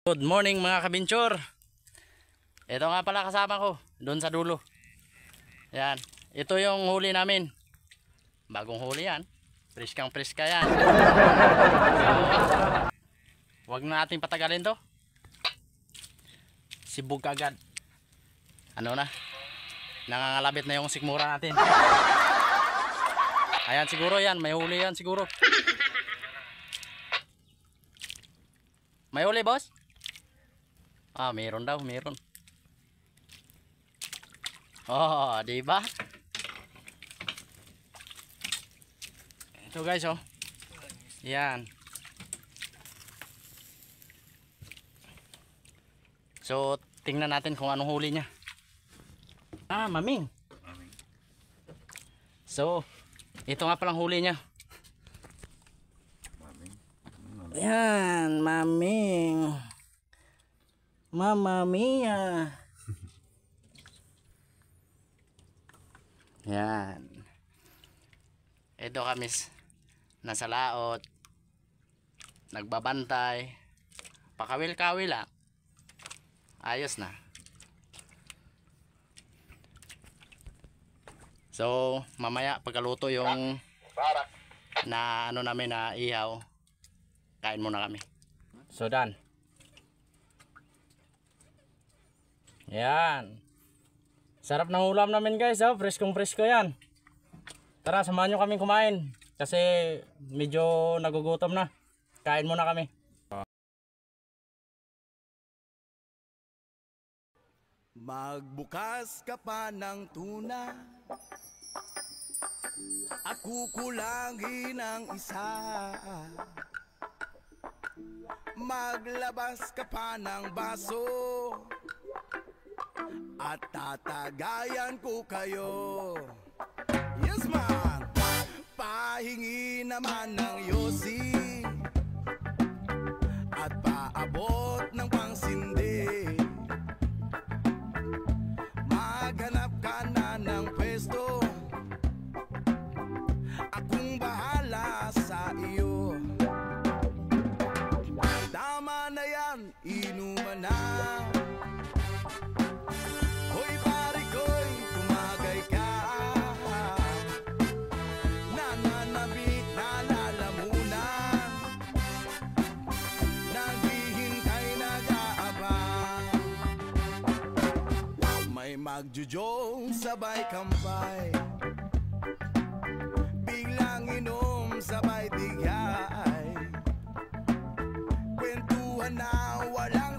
Good morning mga kabinchor. Ito nga pala kasama ko doon sa dulo. Yan. Ito yung huli namin. Bagong huli yan. Priskang priska yan. So, wag na natin patagalin to. Sibog agad. Ano na? Nangangalabit na yung sikmura natin. Ayan siguro yan. May huli yan siguro. May huli boss? Ah, meron daw, meron. Oh, di ba? Ito guys, oh. Yan. So, tingnan natin kung anong huli niya. Ah, maming. So, ito nga palang huli niya. Yan, maming. Mamma mia. Yan. Ito kami nasa laot. Nagbabantay. Pakawil-kawil lang. Ayos na. So, mamaya pagkaluto yung na ano namin na ihaw, kain muna kami. So, done. Yan. Sarap ng ulam namin guys, oh. Preskong presko yan. Tara, samahan nyo kaming kumain. Kasi medyo nagugutom na. Kain muna kami. Magbukas ka pa ng tuna at kukulangin ang isa. Maglabas ka pa ng baso at tatagayan ko kayo. Yes man. Pahingi naman ng yosi at paabot ng pangsindi. Maghanap ka na ng pwesto, akong bahala sa iyo. Tama na yan, inuman na. Hoy pare ko'y tumagay ka. Nananabit na lalamunan, naghihintay nag-aabang. May magjujong sabay kampay, biglang inom sabay tigay, kwentuhan na walang